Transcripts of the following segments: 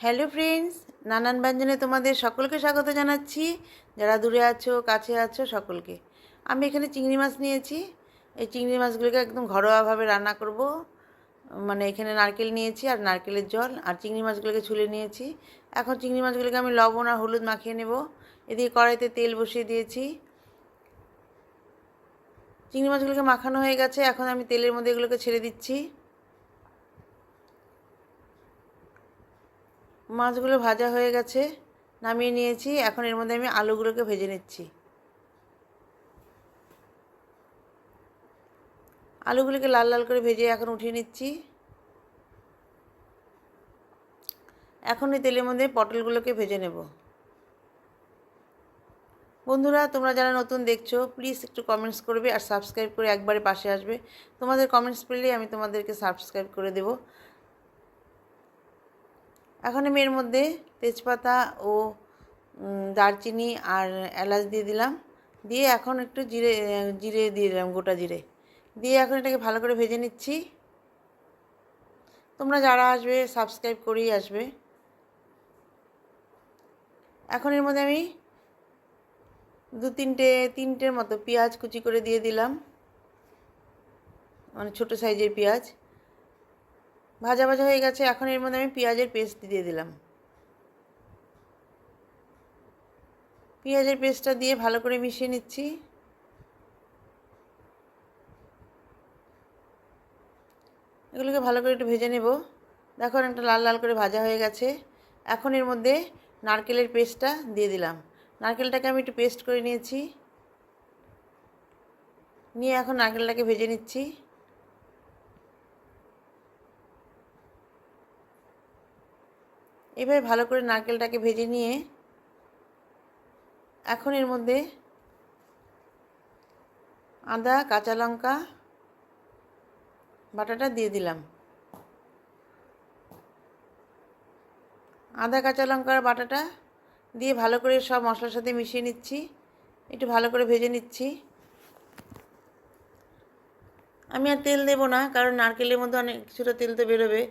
Hello friends, নানান ব্যঞ্জনে তোমাদের সকলকে স্বাগত জানাচ্ছি। যারা দূরে আছো কাছে আছো সকলকে। আমি এখানে চিংড়ি মাছ নিয়েছি। এই চিংড়ি মাছগুলোকে একদম ঘরোয়াভাবে রান্না করব। মানে এখানে নারকেল নিয়েছি আর নারকেলের জল আর চিংড়ি মাছগুলোকে ছুলে নিয়েছি। এখন চিংড়ি মাছগুলোকে আমি লবণ আর হলুদ মাখিয়ে নেব। এদিকে কড়াইতে তেল বসিয়ে দিয়েছি। চিংড়ি মাছগুলোকে মাখানো হয়ে গেছে। এখন আমি তেলের মধ্যে এগুলোকে ছেড়ে দিচ্ছি। মাছগুলো ভাজা হয়ে গেছে, নামিয়ে নিয়েছি। এখন এর মধ্যে আমি আলুগুলোকে ভেজে নিচ্ছি। আলুগুলোকে লাল লাল করে ভেজে এখন উঠিয়ে নিচ্ছি। এখন এই তেলের মধ্যে পটলগুলোকে ভেজে নেব। বন্ধুরা, তোমরা যারা নতুন দেখছো প্লিজ একটু কমেন্টস করবে আর সাবস্ক্রাইব করে একবারে পাশে আসবে। তোমাদের কমেন্টস পেলেই আমি তোমাদেরকে সাবস্ক্রাইব করে দেব। এখন আমি এর মধ্যে তেজপাতা ও দারচিনি আর এলাচ দিয়ে দিলাম। দিয়ে এখন একটু জিরে জিরে দিয়ে দিলাম, গোটা জিরে দিয়ে এখন এটাকে ভালো করে ভেজে নিচ্ছি। তোমরা যারা আসবে সাবস্ক্রাইব করেই আসবে। এখন এর মধ্যে আমি তিনটের মতো পেঁয়াজ কুচি করে দিয়ে দিলাম, মানে ছোটো সাইজের পেঁয়াজ। ভাজা ভাজা হয়ে গেছে। এখন এর মধ্যে আমি পেঁয়াজের পেস্ট দিয়ে দিলাম। পেঁয়াজের পেস্টটা দিয়ে ভালো করে মিশিয়ে নিচ্ছি। এগুলোকে ভালো করে একটু ভেজে নেব। দেখো একটা লাল লাল করে ভাজা হয়ে গেছে। এখন এর মধ্যে নারকেলের পেস্টটা দিয়ে দিলাম। নারকেলটাকে আমি একটু পেস্ট করে নিয়েছি, নিয়ে এখন নারকেলটাকে ভেজে নিচ্ছি। এভাবে ভালো করে নারকেলটাকে ভেজে নিয়ে এখন এর মধ্যে আদা কাঁচা লঙ্কা বাটাটা দিয়ে দিলাম। আদা কাঁচা লঙ্কার বাটাটা দিয়ে ভালো করে সব মশলার সাথে মিশিয়ে নিচ্ছি। একটু ভালো করে ভেজে নিচ্ছি। আমি আর তেল দেব না, কারণ নারকেলের মধ্যে অনেক কিছুটা তেল তো বেরোবে।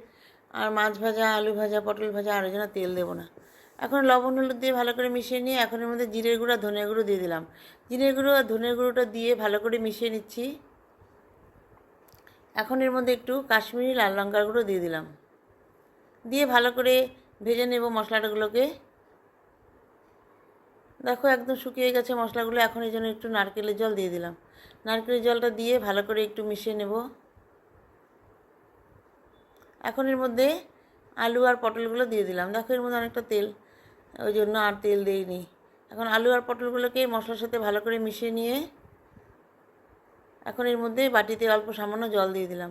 আর মাছ ভাজা, আলু ভাজা, পটল ভাজা, আর জন্য তেল দেব না। এখন লবণ হলুদ দিয়ে ভালো করে মিশিয়ে নিয়ে এখন এর মধ্যে জিরের গুঁড়ো ধনের গুঁড়ো দিয়ে দিলাম। জিরের গুঁড়ো আর ধনের গুঁড়োটা দিয়ে ভালো করে মিশিয়ে নিচ্ছি। এখন এর মধ্যে একটু কাশ্মীরি লাল লঙ্কার গুঁড়ো দিয়ে দিলাম, দিয়ে ভালো করে ভেজে নেব মশলাটাগুলোকে। দেখো একদম শুকিয়ে গেছে মশলাগুলো। এখন এই জন্য একটু নারকেলের জল দিয়ে দিলাম। নারকেলের জলটা দিয়ে ভালো করে একটু মিশিয়ে নেব। এখন এর মধ্যে আলু আর পটলগুলো দিয়ে দিলাম। দেখো এর মধ্যে অনেকটা তেল, ওই জন্য আর তেল দেইনি। এখন আলু আর পটলগুলোকে মশলার সাথে ভালো করে মিশিয়ে নিয়ে এখন এর মধ্যে বাটিতে অল্প সামান্য জল দিয়ে দিলাম।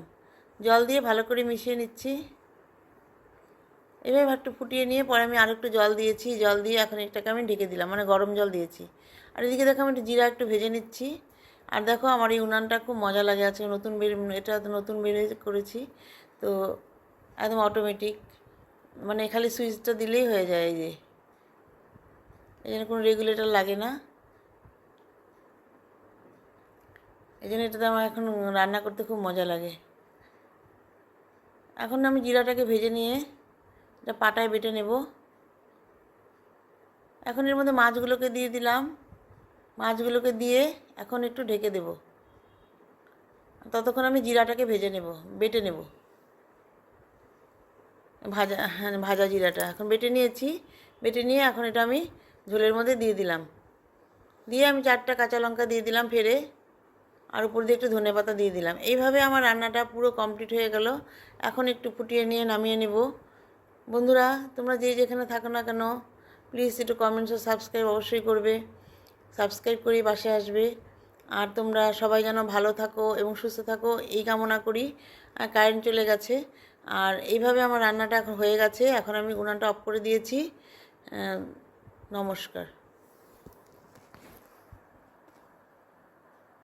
জল দিয়ে ভালো করে মিশিয়ে নিচ্ছি। এভাবে একটু ফুটিয়ে নিয়ে পরে আমি আরেকটু জল দিয়েছি। জল দিয়ে এখন এটাকে আমি ঢেকে দিলাম, মানে গরম জল দিয়েছি। আর এদিকে দেখো আমি একটু জিরা একটু ভেজে নিচ্ছি। আর দেখো আমার এই উনানটা খুব মজা লাগে। আজকে এটা নতুন বের করেছি তো, একদম অটোমেটিক, মানে খালি সুইচটা দিলেই হয়ে যায়। এই জন্য কোনো রেগুলেটর লাগে না। এই জন্য এটাতে আমার এখন রান্না করতে খুব মজা লাগে। এখন আমি জিরাটাকে ভেজে নিয়ে এটা পাটায় বেটে নেব। এখন এর মধ্যে মাছগুলোকে দিয়ে দিলাম। মাছগুলোকে দিয়ে এখন একটু ঢেকে দেব। ততক্ষণ আমি জিরাটাকে ভেজে নেব, বেটে নেব। ভাজা জিরাটা এখন বেটে নিয়েছি। বেটে নিয়ে এখন এটা আমি ঝোলের মধ্যে দিয়ে দিলাম। দিয়ে আমি 4টা কাঁচা লঙ্কা দিয়ে দিলাম ফেড়ে, আর উপর দিয়ে একটু ধনেপাতা দিয়ে দিলাম। এইভাবে আমার রান্নাটা পুরো কমপ্লিট হয়ে গেল। এখন একটু ফুটিয়ে নিয়ে নামিয়ে নেব। বন্ধুরা, তোমরা যে যেখানে থাকো না কেন প্লিজ একটু কমেন্টস ও সাবস্ক্রাইব অবশ্যই করবে। সাবস্ক্রাইব করেই পাশে আসবে। আর তোমরা সবাই যেন ভালো থাকো এবং সুস্থ থাকো এই কামনা করি। আর কারেন্ট চলে গেছে। আর এইভাবে আমার রান্নাটা এখন হয়ে গেছে। এখন আমি উনানটা অফ করে দিয়েছি। নমস্কার।